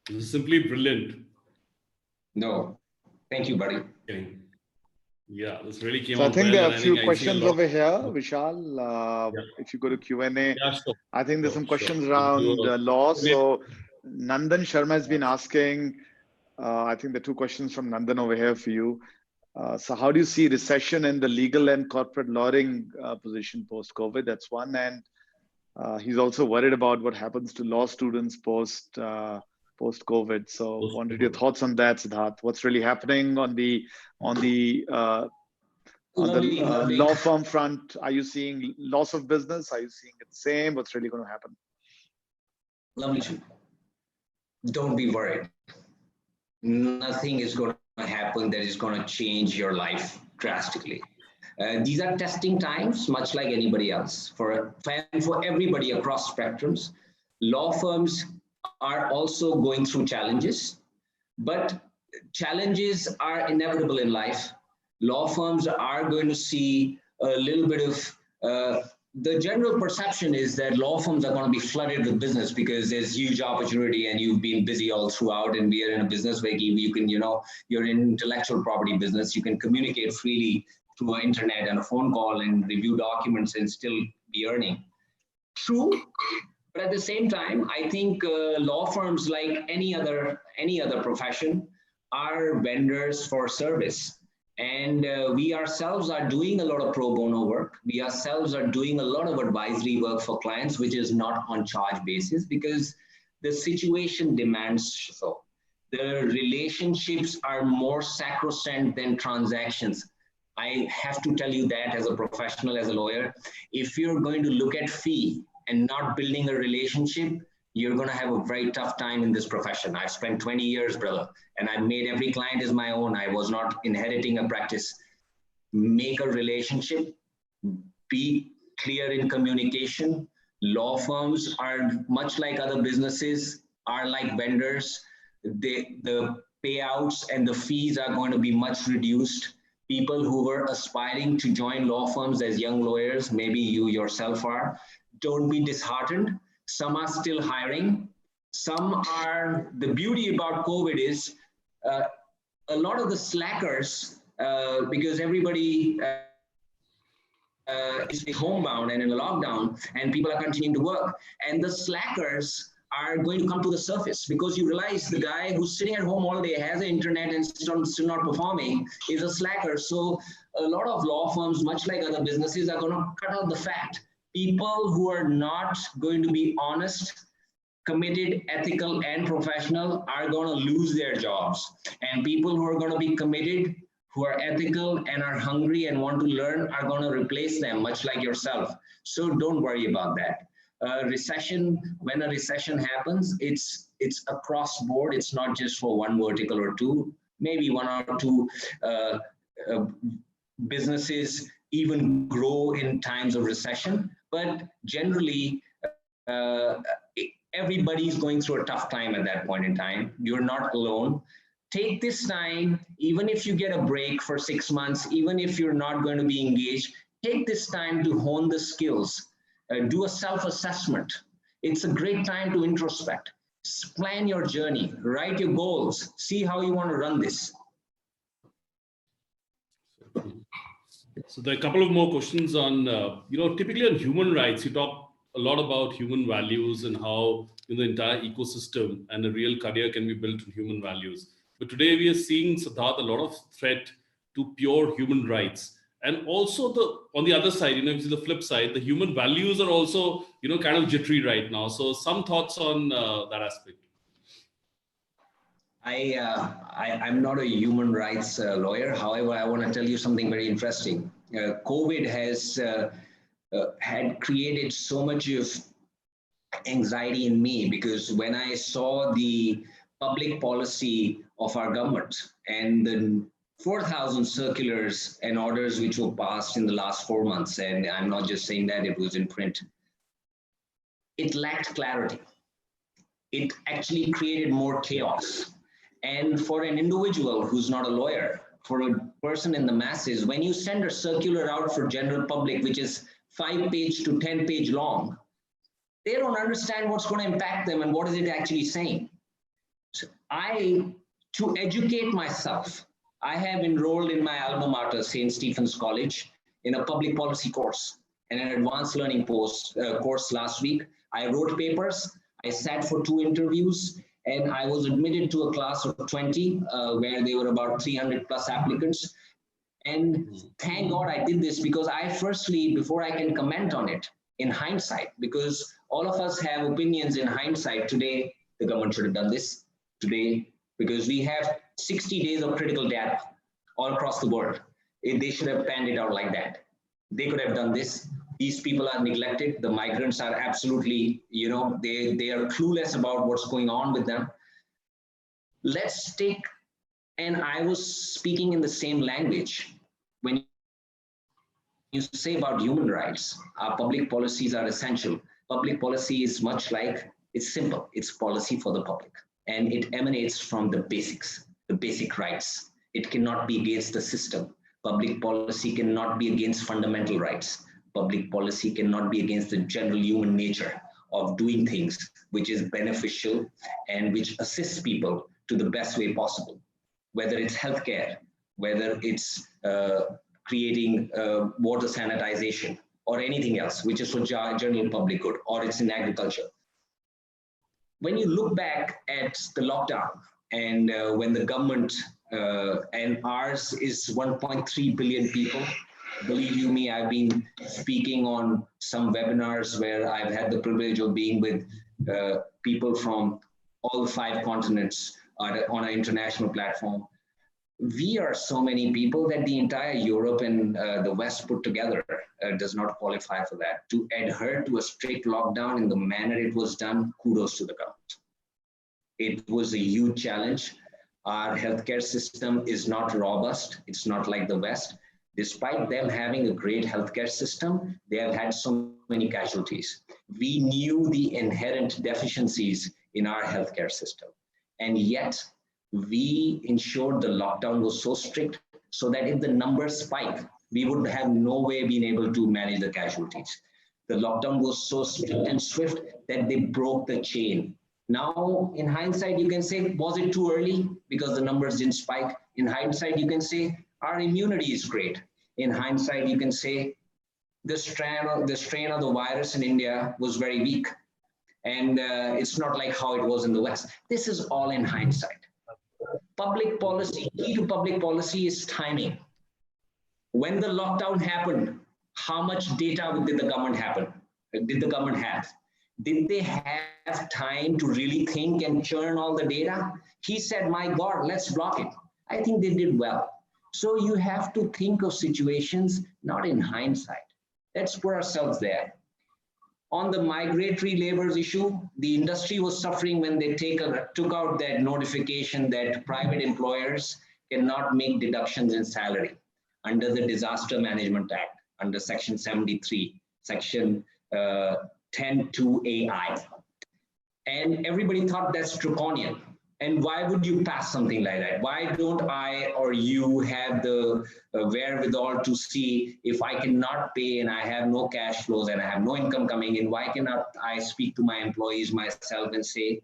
This is simply brilliant. No, thank you, buddy. Okay. Yeah, this really came so out I think well, there are and a I few think I see a questions lot. over here, Vishal. If you go to Q&A, Yeah, sure. I think there's some questions Sure. around law. So Nandan Sharma has been asking, I think the two questions from Nandan over here for you. So how do you see recession in the legal and corporate lawyering position post-COVID? That's one. And he's also worried about what happens to law students post-COVID. So wanted your thoughts on that, Siddharth. What's really happening on the law firm front? Are you seeing loss of business? Are you seeing it the same? What's really going to happen? Lovely. Don't be worried. Nothing is going to happen that is going to change your life drastically. These are testing times, much like anybody else. For everybody across spectrums, law firms are also going through challenges, but challenges are inevitable in life. Law firms are going to see a little bit of, the general perception is that law firms are going to be flooded with business because there's huge opportunity and you've been busy all throughout, and we are in a business where you can, you're in intellectual property business, you can communicate freely through an internet and a phone call and review documents and still be earning. True, but at the same time, I think law firms, like any other profession, are vendors for service. And we ourselves are doing a lot of pro bono work. We ourselves are doing a lot of advisory work for clients, which is not on charge basis because the situation demands so. The relationships are more sacrosanct than transactions. I have to tell you that as a professional, as a lawyer, if you're going to look at fee and not building a relationship, you're going to have a very tough time in this profession. I've spent 20 years, brother, and I've made every client as my own. I was not inheriting a practice. Make a relationship, be clear in communication. Law firms are much like other businesses, are like vendors. The payouts and the fees are going to be much reduced. People who were aspiring to join law firms as young lawyers, maybe you yourself are, don't be disheartened. Some are still hiring. Some are, the beauty about COVID is a lot of the slackers, because everybody is homebound and in a lockdown and people are continuing to work. And the slackers are going to come to the surface because you realize the guy who's sitting at home all day, has the internet and still not performing is a slacker. So a lot of law firms, much like other businesses, are going to cut out the fat. People who are not going to be honest, committed, ethical, and professional are going to lose their jobs. And people who are going to be committed, who are ethical and are hungry and want to learn are going to replace them, much like yourself. So don't worry about that. Recession, when a recession happens, it's across board. It's not just for one vertical or two, maybe one or two businesses even grow in times of recession. But generally, everybody's going through a tough time at that point in time. You're not alone. Take this time, even if you get a break for 6 months, even if you're not going to be engaged, take this time to hone the skills. Do a self-assessment. It's a great time to introspect. Plan your journey, write your goals, see how you want to run this. So there are a couple of more questions on, typically on human rights, you talk a lot about human values and how the entire ecosystem and a real career can be built on human values. But today we are seeing, Siddharth, a lot of threat to pure human rights. And also on the other side, which is the flip side, the human values are also, kind of jittery right now. So some thoughts on that aspect. I'm not a human rights lawyer. However, I want to tell you something very interesting. COVID has had created so much of anxiety in me because when I saw the public policy of our government and the 4,000 circulars and orders which were passed in the last 4 months, and I'm not just saying that, it was in print, it lacked clarity. It actually created more chaos. And for an individual who's not a lawyer, for a person in the masses, when you send a circular out for general public, which is 5-page to 10-page long, they don't understand what's going to impact them and what is it actually saying. So to educate myself, I have enrolled in my alma mater, St. Stephen's College, in a public policy course and an advanced learning course last week. I wrote papers, I sat for 2 interviews, and I was admitted to a class of 20 where there were about 300 plus applicants. And thank God I did this because before I can comment on it in hindsight, because all of us have opinions in hindsight. Today, the government should have done this. Today, because we have 60 days of critical data all across the world. They should have panned it out like that. They could have done this. These people are neglected. The migrants are absolutely, they are clueless about what's going on with them. Let's take, and I was speaking in the same language. When you say about human rights, our public policies are essential. Public policy is much like, it's simple. It's policy for the public. And it emanates from the basics, the basic rights. It cannot be against the system. Public policy cannot be against fundamental rights. Public policy cannot be against the general human nature of doing things which is beneficial and which assists people to the best way possible. Whether it's healthcare, whether it's creating water sanitization or anything else, which is for general public good, or it's in agriculture. When you look back at the lockdown and when the government and ours is 1.3 billion people. Believe you me, I've been speaking on some webinars where I've had the privilege of being with people from all the 5 continents on an international platform. We are so many people that the entire Europe and the West put together does not qualify for that. To adhere to a strict lockdown in the manner it was done, kudos to the government. It was a huge challenge. Our healthcare system is not robust. It's not like the West. Despite them having a great healthcare system, they have had so many casualties. We knew the inherent deficiencies in our healthcare system. And yet, we ensured the lockdown was so strict so that if the numbers spike, we would have no way been able to manage the casualties. The lockdown was so strict and swift that they broke the chain. Now, in hindsight, you can say, was it too early because the numbers didn't spike? In hindsight, you can say, our immunity is great. In hindsight, you can say, the strain of the virus in India was very weak. And it's not like how it was in the West. This is all in hindsight. Public policy, key to public policy is timing. When the lockdown happened, how much data did the government have? Did they have time to really think and churn all the data? He said, my God, let's block it. I think they did well. So you have to think of situations not in hindsight. Let's put ourselves there. On the migratory laborers issue, the industry was suffering when they took out that notification that private employers cannot make deductions in salary under the Disaster Management Act, under Section 73, Section 10(2)(ai). And everybody thought that's draconian. And why would you pass something like that? Why don't I or you have the wherewithal to see if I cannot pay and I have no cash flows and I have no income coming in, why cannot I speak to my employees myself and say,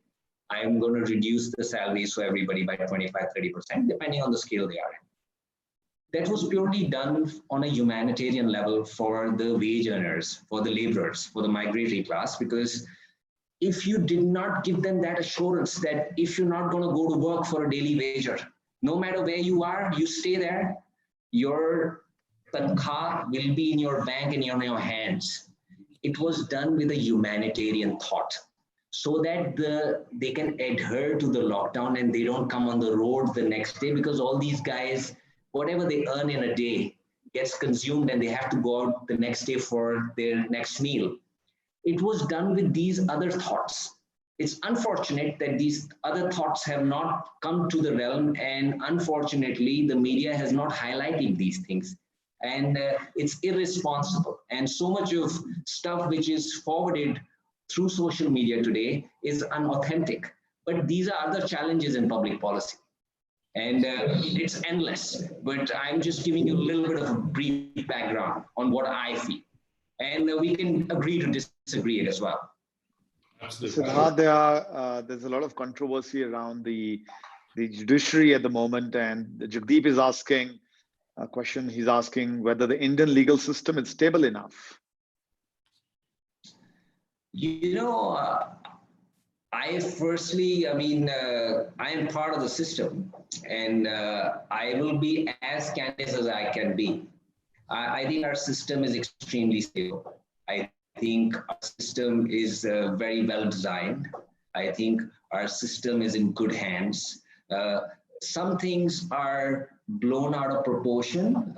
I am going to reduce the salaries for everybody by 25-30%, depending on the scale they are in. That was purely done on a humanitarian level for the wage earners, for the laborers, for the migratory class, because if you did not give them that assurance that if you're not going to go to work for a daily wager, no matter where you are, you stay there, your tankha will be in your bank and in your hands. It was done with a humanitarian thought so that they can adhere to the lockdown and they don't come on the road the next day, because all these guys, whatever they earn in a day gets consumed and they have to go out the next day for their next meal. It was done with these other thoughts. It's unfortunate that these other thoughts have not come to the realm, and unfortunately, the media has not highlighted these things. And it's irresponsible. And so much of stuff which is forwarded through social media today is unauthentic. But these are other challenges in public policy. And it's endless. But I'm just giving you a little bit of a brief background on what I feel. And we can agree to disagree as well. Absolutely. Siddhartha, there's a lot of controversy around the judiciary at the moment, and Jagdeep is asking a question. He's asking whether the Indian legal system is stable enough. You know, I am part of the system, and I will be as candid as I can be. I think our system is extremely stable. I think our system is very well designed. I think our system is in good hands. Some things are blown out of proportion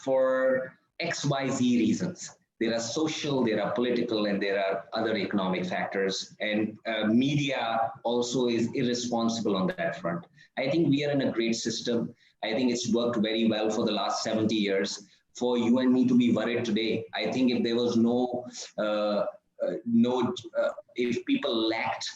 for XYZ reasons. There are social, there are political, and there are other economic factors. And media also is irresponsible on that front. I think we are in a great system. I think it's worked very well for the last 70 years. For you and me to be worried today, I think if there was if people lacked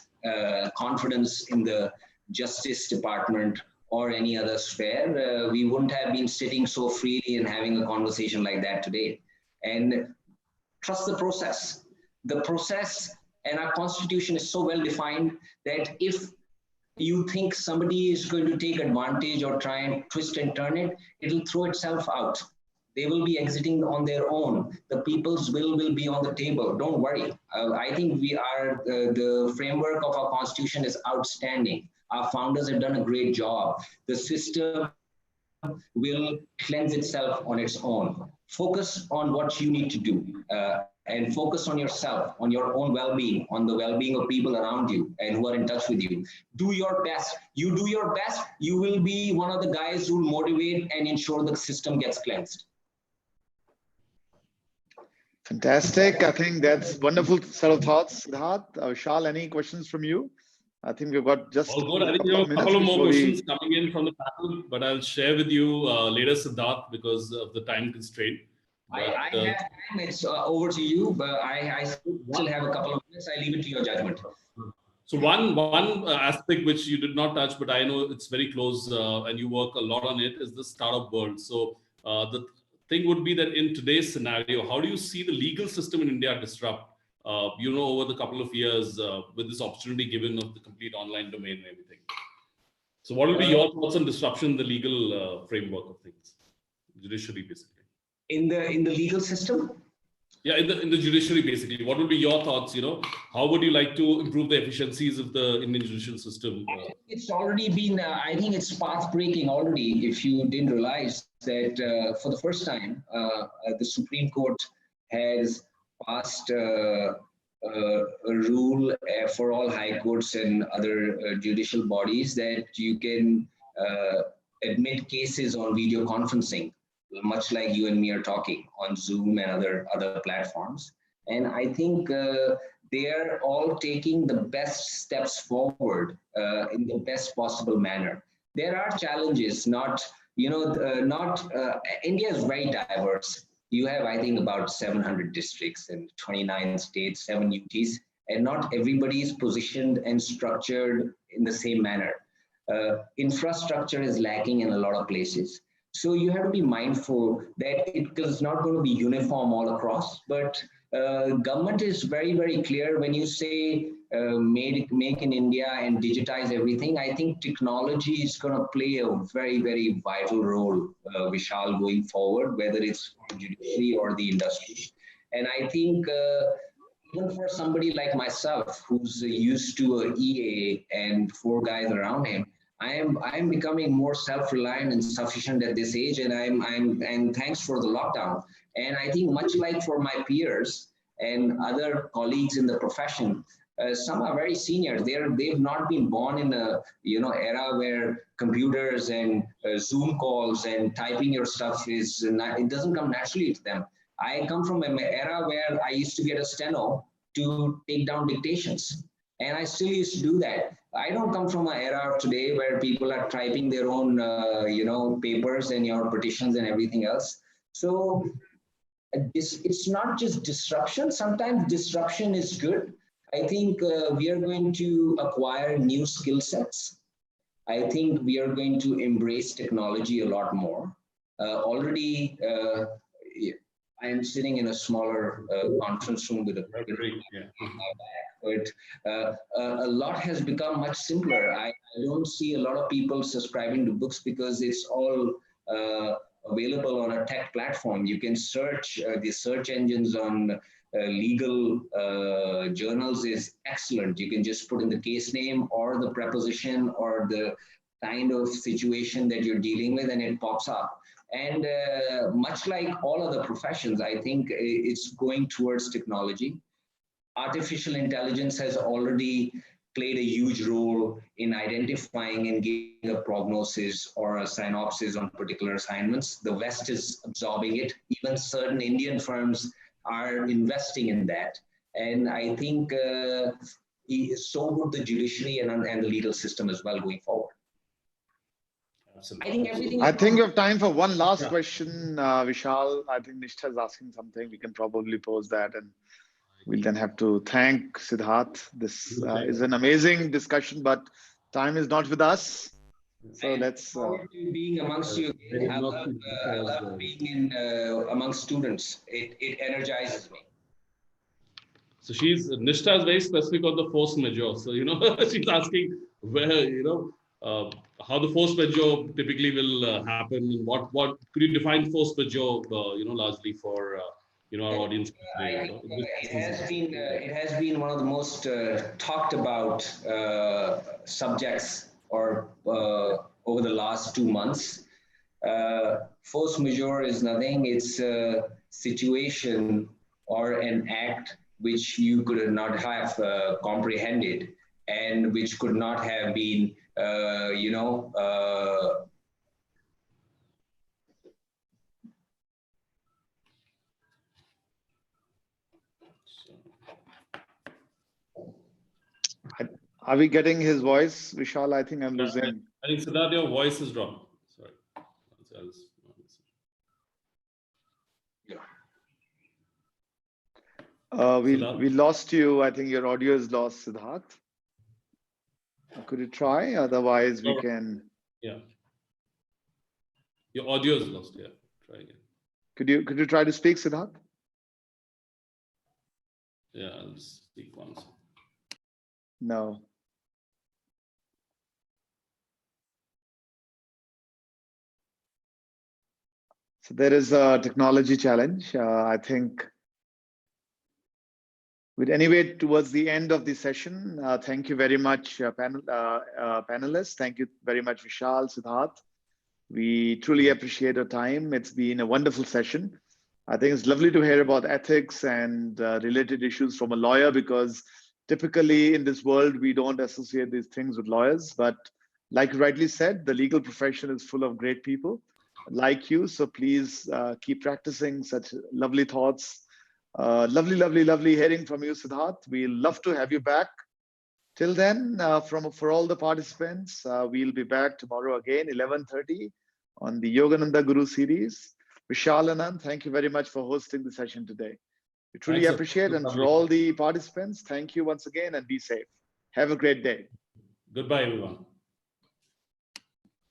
confidence in the Justice Department or any other sphere, we wouldn't have been sitting so freely and having a conversation like that today. And trust the process. The process and our constitution is so well defined that if you think somebody is going to take advantage or try and twist and turn it, it'll throw itself out. They will be exiting on their own. The people's will be on the table. Don't worry. I think the framework of our constitution is outstanding. Our founders have done a great job. The system will cleanse itself on its own. Focus on what you need to do and focus on yourself, on your own well-being, on the well-being of people around you and who are in touch with you. Do your best. You do your best, you will be one of the guys who will motivate and ensure the system gets cleansed. Fantastic. I think that's wonderful set of thoughts, Siddharth. Vishal, any questions from you? I think we've got just all good. I think we have a couple of more questions coming in from the panel, but I'll share with you later, Siddharth, because of the time constraint. I have time. It's over to you, but I still have a couple of minutes. I leave it to your judgment. So one aspect which you did not touch, but I know it's very close and you work a lot on it, is the startup world. So the thing would be that in today's scenario, how do you see the legal system in India disrupt, over the couple of years with this opportunity given of the complete online domain and everything? So what will be your thoughts on disruption in the legal framework of things, judiciary basically? In the legal system? Yeah, in the judiciary basically. What would be your thoughts? How would you like to improve the efficiencies of the Indian judicial system? It's already been, I think it's path breaking already. If you didn't realize that for the first time, the Supreme Court has passed a rule for all high courts and other judicial bodies that you can admit cases on video conferencing, much like you and me are talking on Zoom and other platforms. And I think they are all taking the best steps forward in the best possible manner. There are challenges, India is very diverse. You have, I think, about 700 districts in 29 states, 7 UTs, and not everybody is positioned and structured in the same manner. Infrastructure is lacking in a lot of places. So you have to be mindful that it is not going to be uniform all across, but government is very, very clear when you say make in India and digitize everything. I think technology is going to play a very, very vital role, Vishal, going forward, whether it's judiciary or the industry. And I think even for somebody like myself, who's used to an EA and 4 guys around him, I am becoming more self-reliant and sufficient at this age, and and thanks for the lockdown. And I think much like for my peers and other colleagues in the profession, some are very senior. They've not been born in a era where computers and Zoom calls and typing your stuff it doesn't come naturally to them. I come from an era where I used to get a steno to take down dictations, and I still used to do that. I don't come from an era of today where people are typing their own, papers and your petitions and everything else. So it's not just disruption. Sometimes disruption is good. I think we are going to acquire new skill sets. I think we are going to embrace technology a lot more. Already, I am sitting in a smaller conference room with a but a lot has become much simpler. I don't see a lot of people subscribing to books because it's all available on a tech platform. You can search, the search engines on legal journals is excellent. You can just put in the case name or the preposition or the kind of situation that you're dealing with, and it pops up. And much like all other professions, I think it's going towards technology. Artificial intelligence has already played a huge role in identifying and giving a prognosis or a synopsis on particular assignments. The West is absorbing it. Even certain Indian firms are investing in that. And I think so would the judiciary and the legal system as well going forward. Absolutely. I think we have time for one last question, Vishal. I think Nishtha is asking something. We can probably pose that, and we'll then have to thank Siddharth. This is an amazing discussion, but time is not with us. So let's. Being amongst you, I love being amongst students. It energizes me. So Nishtha is very specific on the force majeure. So she's asking where how the force majeure typically will happen, and what could you define force majeure largely for our audience today, it has been one of the most talked about subjects or over the last 2 months. Force majeure is nothing. It's a situation or an act which you could not have comprehended and which could not have been, Are we getting his voice, Vishal? I think I'm losing. I think Siddharth, your voice is dropped. Sorry. We lost you. I think your audio is lost, Siddharth. Could you try? Otherwise, we can. Yeah. Your audio is lost. Yeah. Try again. Could you try to speak, Siddharth? Yeah, I'll just speak once. No. So there is a technology challenge. I think. With anyway, towards the end of the session, thank you very much, panelists. Thank you very much, Vishal, Siddharth. We truly appreciate your time. It's been a wonderful session. I think it's lovely to hear about ethics and related issues from a lawyer, because typically in this world, we don't associate these things with lawyers. But like you rightly said, the legal profession is full of great people like you. So please keep practicing such lovely thoughts. Lovely hearing from you, Siddharth. We'll love to have you back. Till then, for all the participants, we'll be back tomorrow again, 11:30 on the Yogananda Guru series. Vishal Anand, thank you very much for hosting the session today. We truly appreciate it. And for all the participants, thank you once again and be safe. Have a great day. Goodbye, everyone.